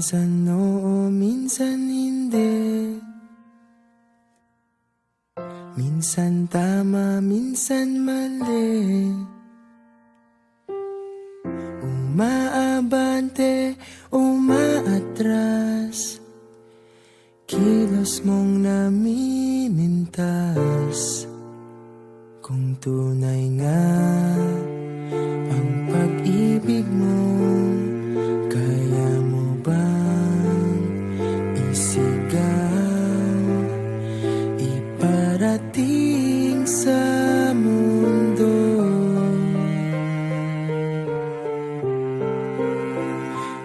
Minsan oo, minsan hindi. Minsan tama, minsan mali. Umaabante, umaatras. Kilos mong namimintas. Kung tunay nga ang pag-ibig mo, kaya mo bang isigaw, iparating sa mundo?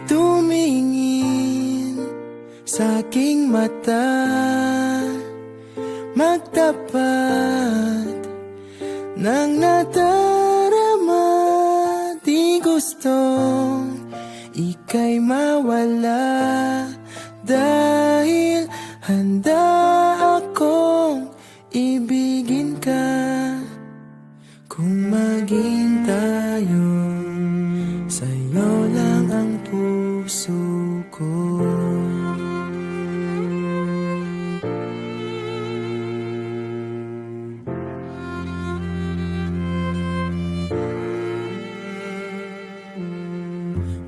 Tumingin sa aking mata, magtapat ng nadarama. Di gustong ika'y mawala, dahil handa akong ibigin ka. Kung maging tayo, sa'yo lang ang puso ko.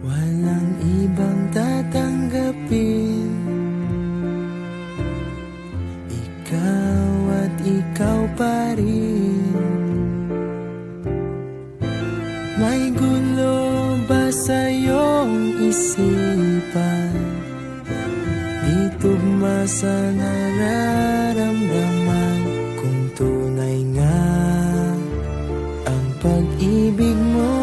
Walang ibang tatanggapin, ikaw at ikaw pa rin. May gulo ba sa iyong isipan? Di tugma sa nararamdaman. Kung tunay nga ang pag-ibig mo,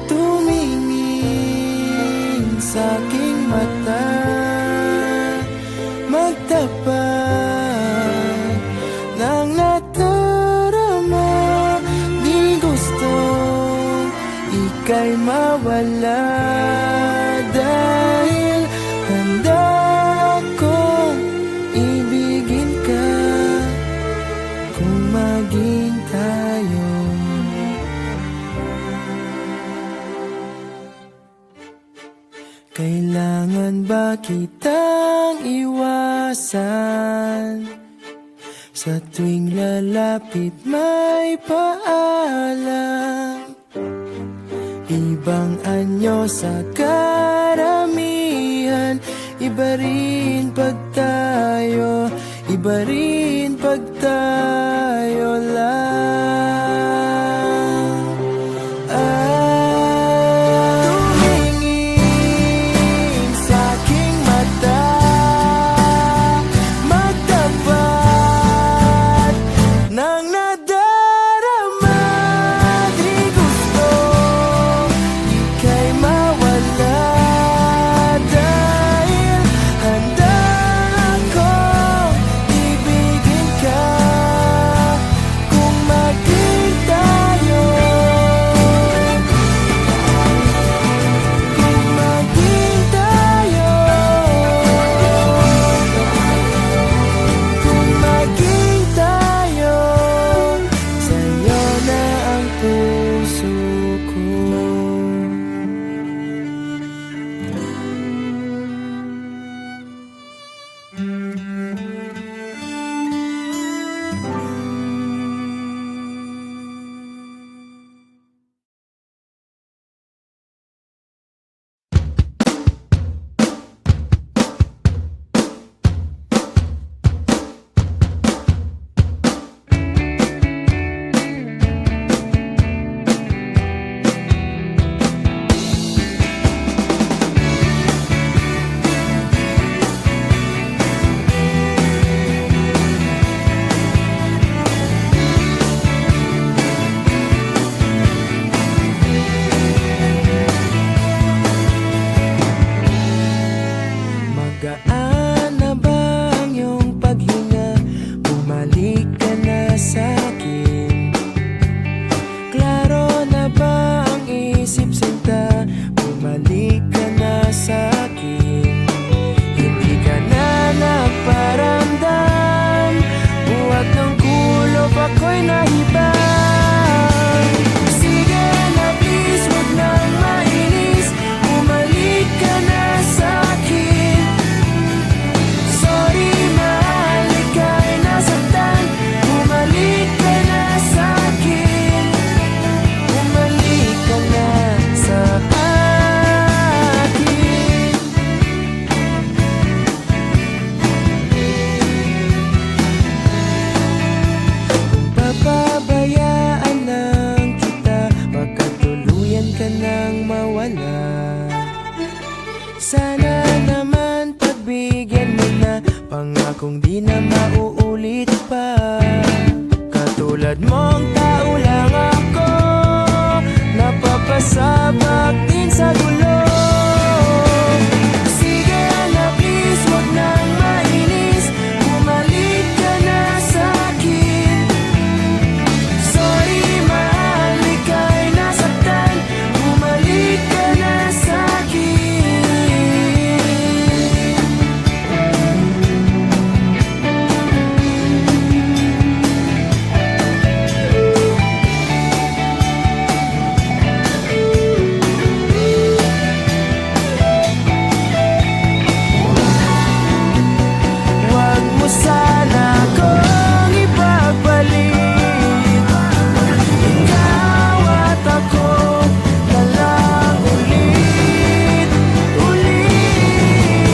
tumingin sa aking mata, magtapat ng nadarama. Di gusto ika'y mawala, dahil handa akong ibigin ka. Kung maging tayo, kailangan ba kitang iwasan? Sa tuwing lalapit may paalam, ibang anyo sa karamihan. Iba rin pag tayo, iba rin pag tayo lang. Tumingin sa aking mata, magtapat ng nadarama. Di gusto ika'y mawala, dahil handa akong ibigin ka. Kung maging tayo, kung maging tayo, kung maging tayo, sa'yo na ang puso ko. Magaan na ba ang iyong paghinga? Bumalik ka na sa'kin. Klaro na ba ang isip sinta? Bumalik ka na sa'kin. Hindi ka na nagparamdam, buwag ng kulob ako'y nahibang. Sige na please, huwag nang kung di na mauulit pa. Katulad mong tao lang ako, napapasabak din sa gulo. Sige na please, wag nang mainis, bumalik ka na sa'kin. Sorry mahal, ika'y nasaktan, bumalik ka na sa'kin. Wag mo sana akong ipagbalik, ikaw at ako na lang ulit, ulit.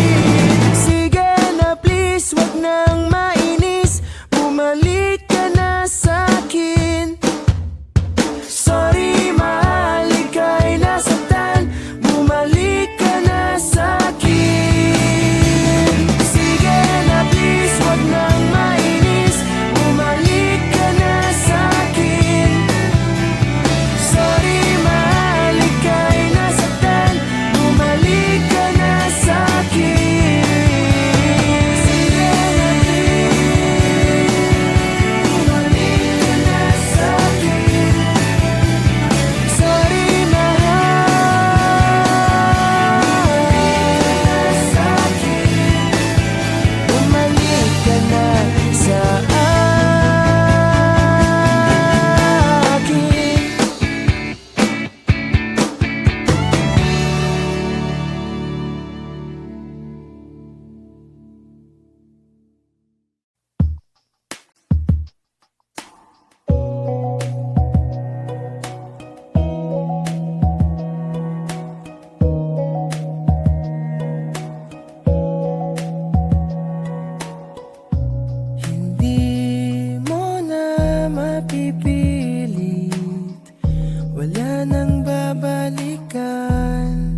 Sige na please, wag nang mainis, bumalik ka na sa'kin. Sorry mahal, ika'y nasaktan, bumalik ka na sa'kin. Sige na please, wag nang mainis, bumalik ka na sa'kin. Sorry mahal, ika'y nasaktan, bumalik ka na sa'kin. Sige na please, bumalik ka na sa'kin. Sorry mahal, sa'kin, bumalik ka na sa akin. Hindi mo na mapipilit, wala nang babalikan.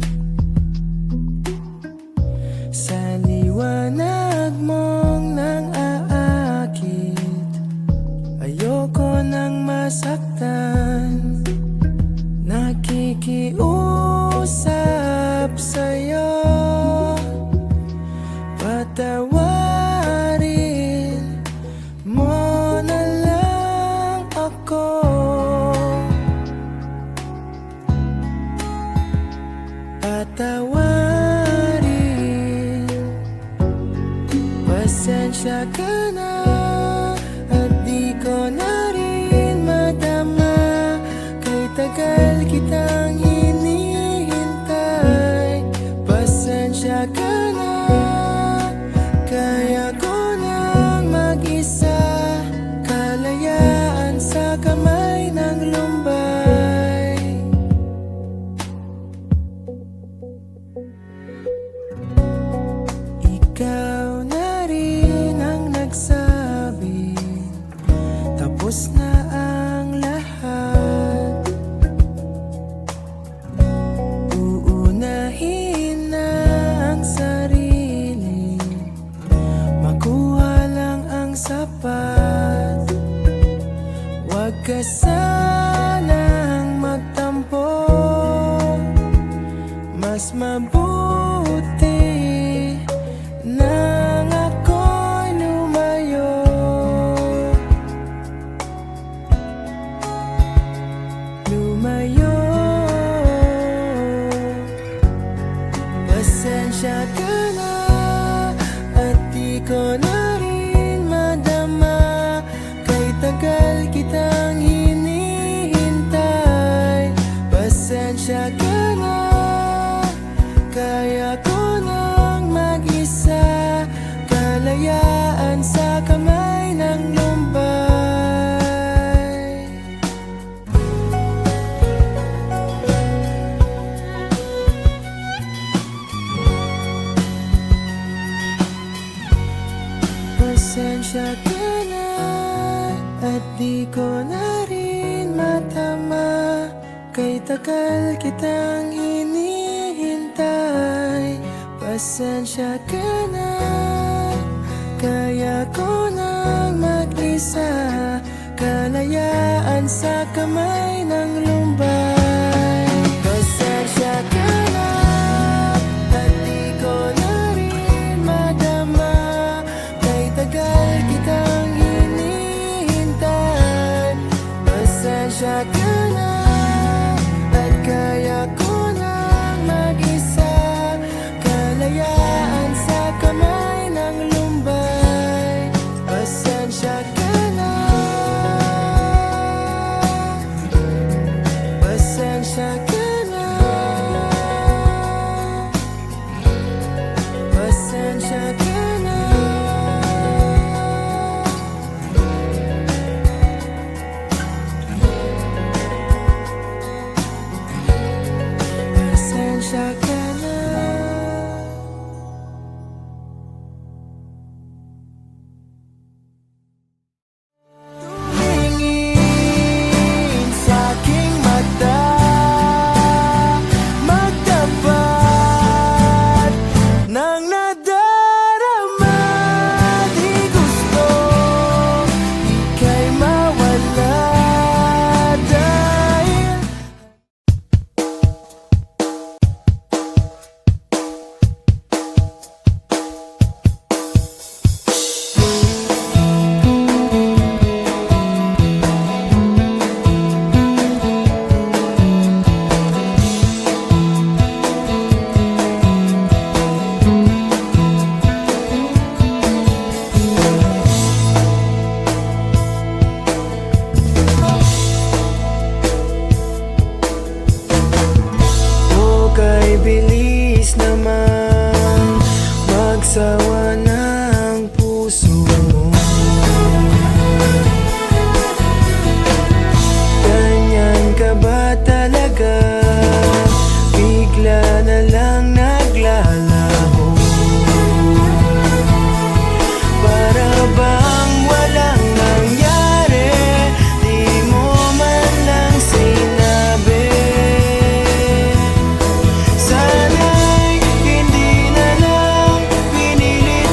Sa liwanag mong nang aakit, ayoko nang masaktan. Nakikiusap sa'yo, patawarin mo na lang ako. Patawarin, pasensya ka na, at di ko na rin madama. Kay tagal kitang hinihintay, pasensya ka na. Kaya ko nang mag-isa, kalayaan sa kamay ng lumbay. Ikaw na rin ang nagsabi, tapos na ang lahat. Uunahin na ang sarili, makuha lang ang sapat. Huwag ka sanang magtampo, mas mabuti nang ako'y lumayo. Lumayo, pasensya ka na, at di ko na rin madama. Kay tagal kitang hinihintay, pasensya ka na. Kaya ko nang mag-isa, kalayaan sa kamay ng lumbay. Pasensya ka na, at di ko na rin matama. Kay tagal kitang hinihintay, pasensya ka na. Kaya ko nang mag-isa, kalayaan sa kamay ng lumbay. Pasensya ka na at di ko na rin madama, kay tagal kitang hinihintay. Pasensya ka na at kaya ko nang mag-isa, kalayaan sa kamay ng lumbay. Pasensya ka na, pasensya ka na, pasensya ka na. Pasensya ka na. Tumingin sa'king mata, magtapat ng nadarama. Di gusto ika'y mawala dahil kay bilis naman magsawa ng puso mo. Ganyan ka ba talaga? Bigla na lang naglalaho, para bang walang nangyari, di mo man lang sinabi. Sana'y hindi na lang pinilit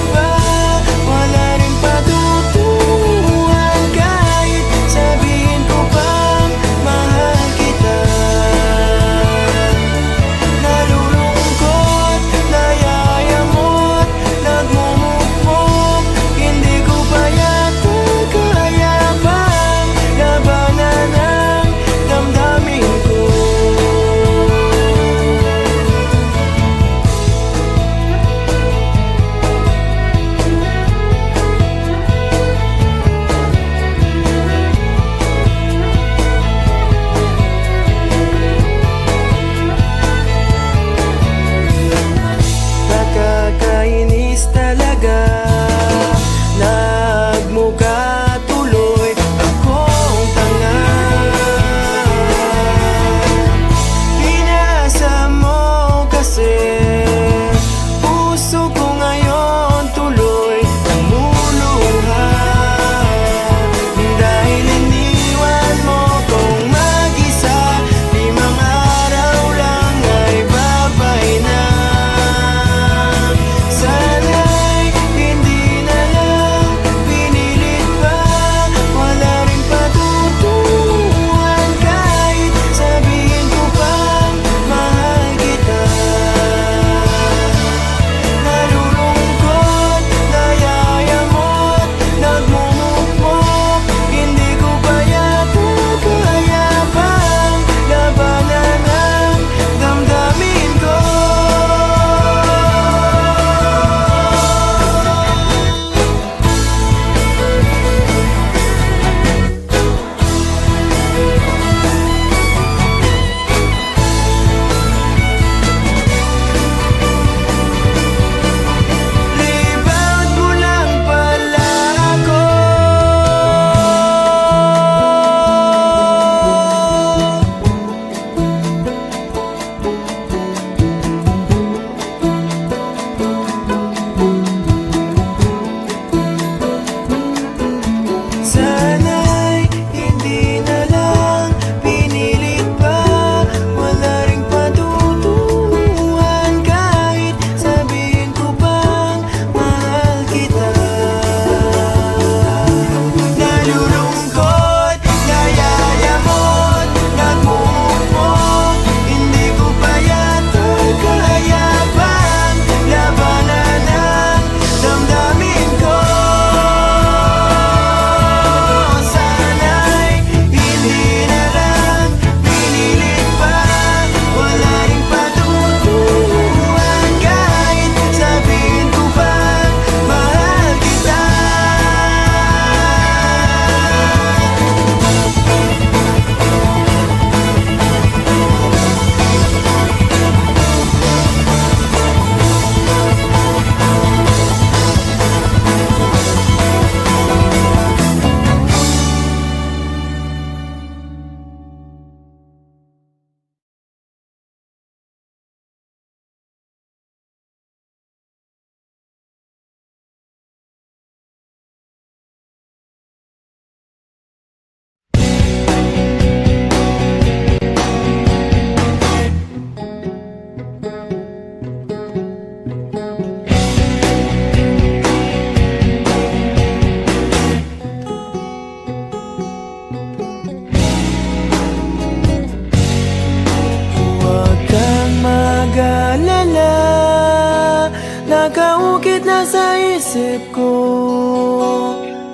langit nasa isip ko,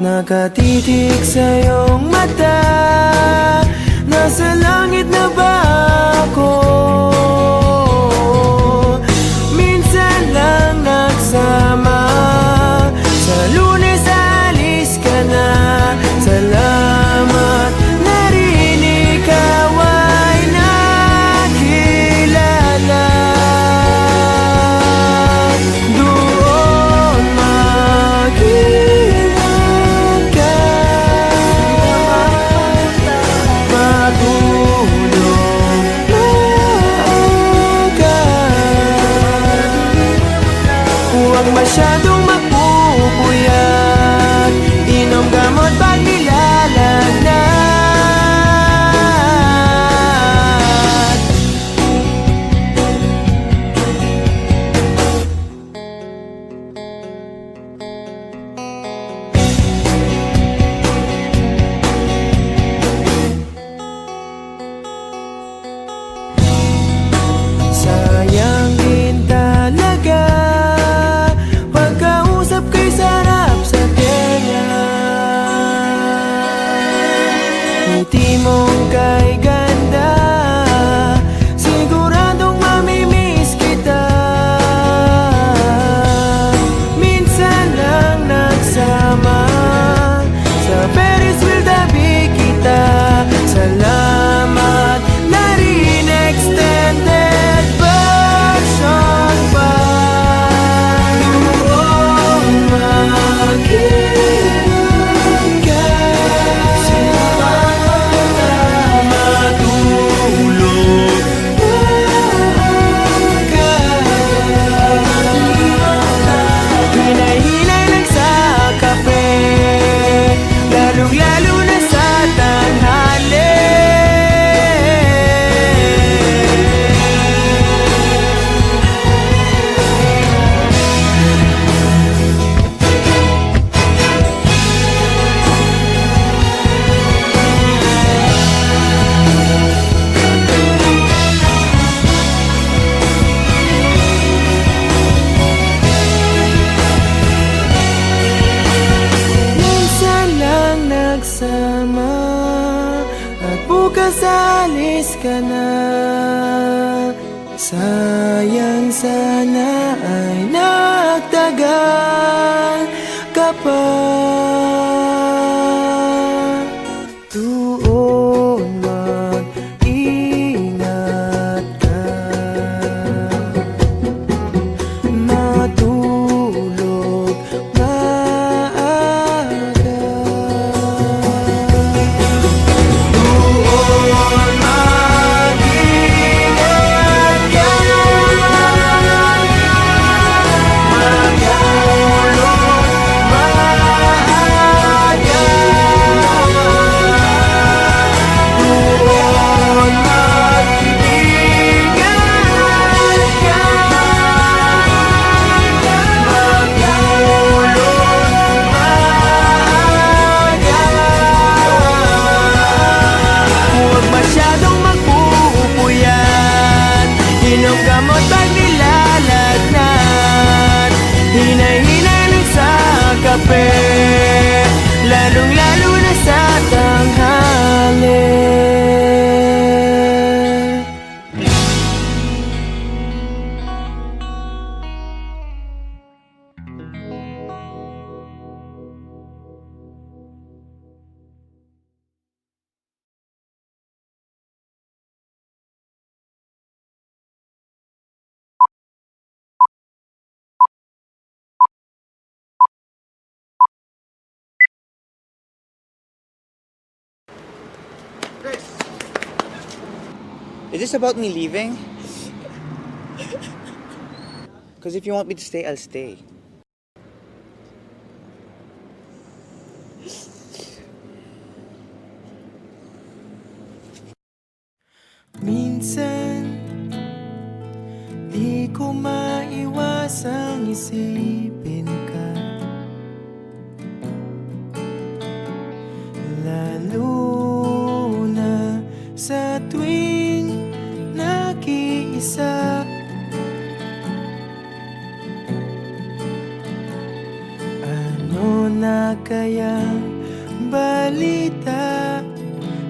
nakatitig sa iyong mata. Nasa langit na ba ako? Minsan lang nagsama, sa Lunes alis ka na. Salamat, narinig ikaw ay nakilala. Doon mag-ingat ka, matulog na ka. Huwag masyadong magpupuyat, inom gamot pag nilalagnat. Sayang din talaga, pagkausap kay sarap sa tenga. Ngiti mong kay ganda, siguradong mamimiss kita. Minsan lang nagsama, sa Ferris wheel tabi kita. Salamat, narin extended version pa. Doon mag-ingat ka, matulog ka. Hinay-hinay lang sa kape, lalong-lalo na sa tanghali. Minsan lang nagsama, at bukas alis ka na. Sayang sana ay nagtagal ka pa. Doon mag-ingat ka, matulog maaga. Doon mag-ingat ka, matulog maaga. Doon mag-ingat ka, matulog maaga. Huwag masyadong magpupuyat, inom gamot pag nilalagnat. Hinay-hinay lang sa kape, lalong-lalo na sa tanghali. Is this about me leaving? Because if you want me to stay, I'll stay. Minsan, di ko maiwasang isipin ka, lalo na sa tuwing nakiisa. na kayang balita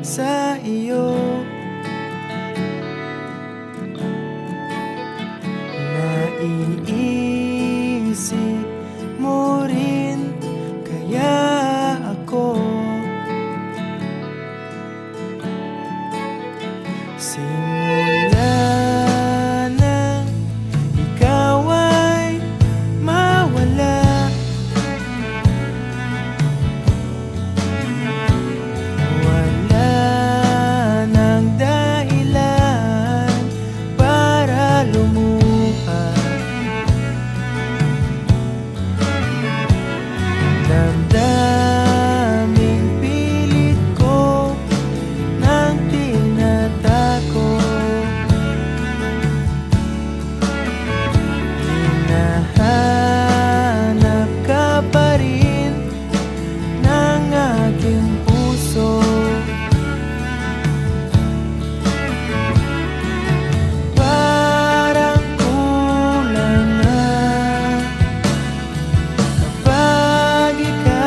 sa iyo? Naiisip mo rin kaya ako? Simula nang ikaw ay mawala, wala nang dahilan para lumuha. Damdaming pilit ko nang tinatago, hinahanap ka pa rin ng aking puso. Parang kulang na kapag ikaw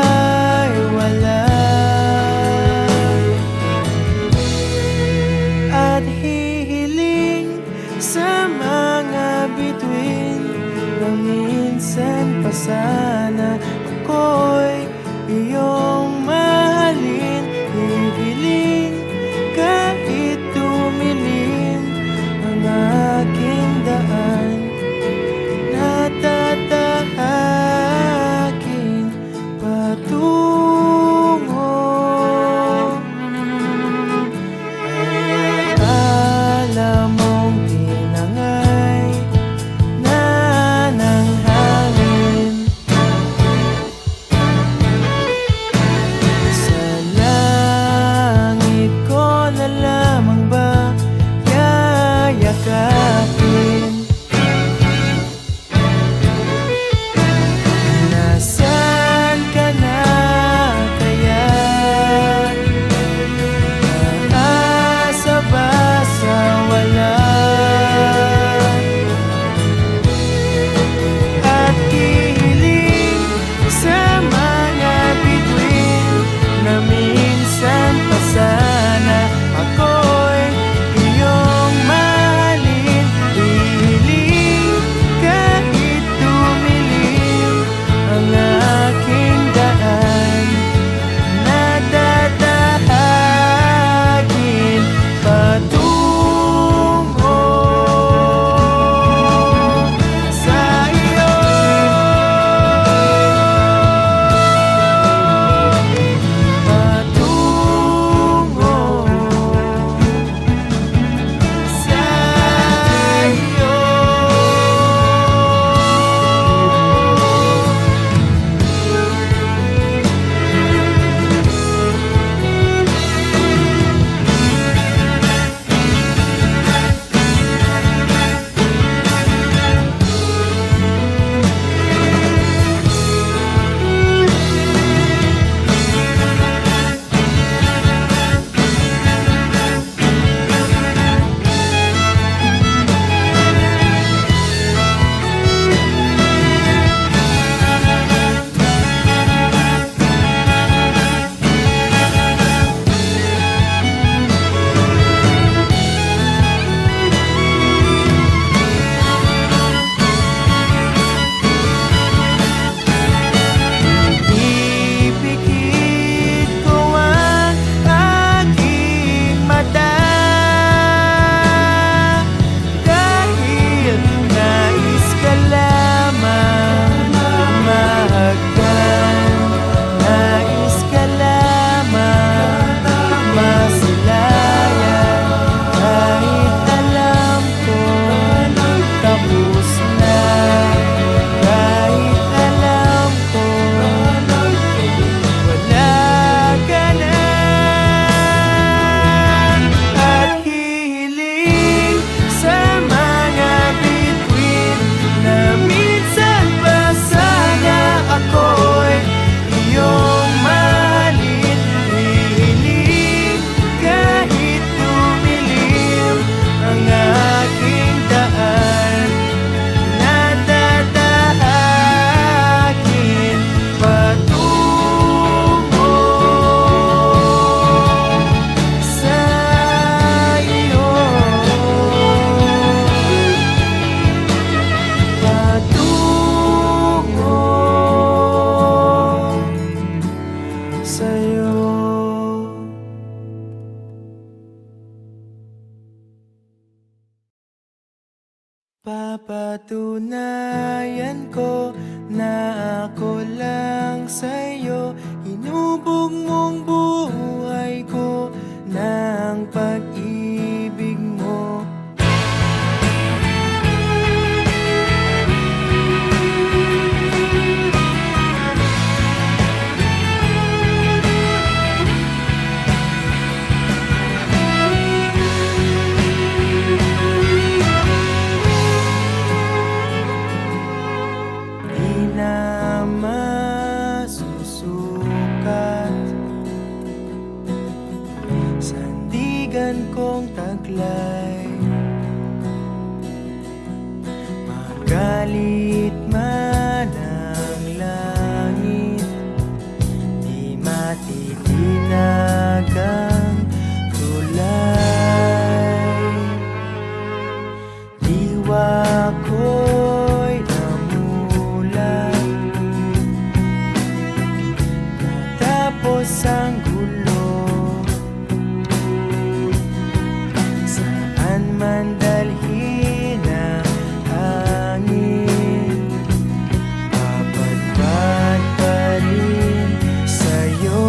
Napatunayan ko na ako lang sa'yo. Hinubog mong buhay ko ng pag-ibig mo. Di na masusukat sandigan kong taglay. Magalit man ang langit, di matitinag ang tulay. Diwa ko'y namulat, natapos ang gulo. Saan man dalhin ang hangin, papadpad pa rin sa'yo.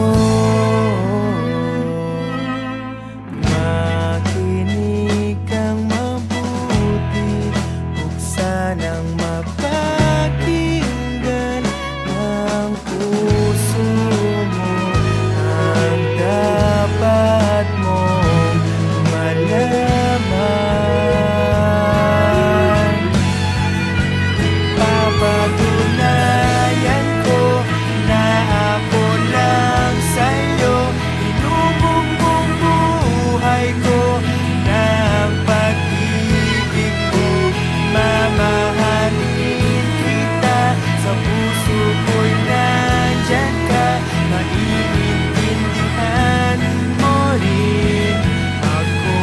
Makinig kang mabuti, buksan ang mapakinggan ng puso mo. Ang dapat mong malaman, papatunayan ko na ako lang sa'yo. Hinubog mong buhay ko ng pag-ibig mo. Mamahalin kita, sa puso ko'y nandyan ka. Maiintindihan mo rin ako.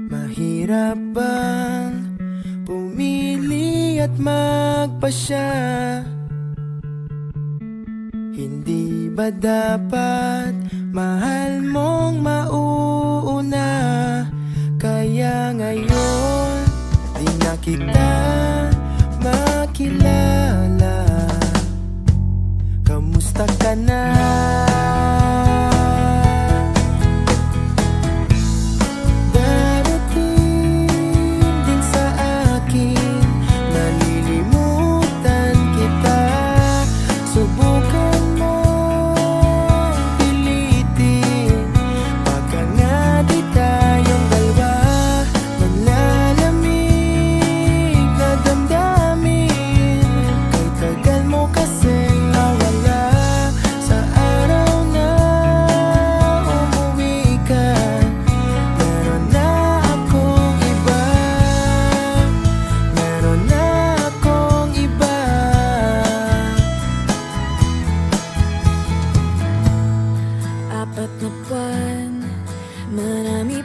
Mahirap bang pumili at magpasya Hindi ba dapat mahal mong mauuna? Kaya ngayon di na kita makilala. Kamusta ka na? Darating din sa akin, nalilimutan kita. Subukan mo pilitin, baka nga di tayong dalawa. Manlalamig na damdamin, kay tagal mo kasing nawala. Sa araw na umuwi ka, meron na akong iba. Meron na akong iba. Apat na buwan, marami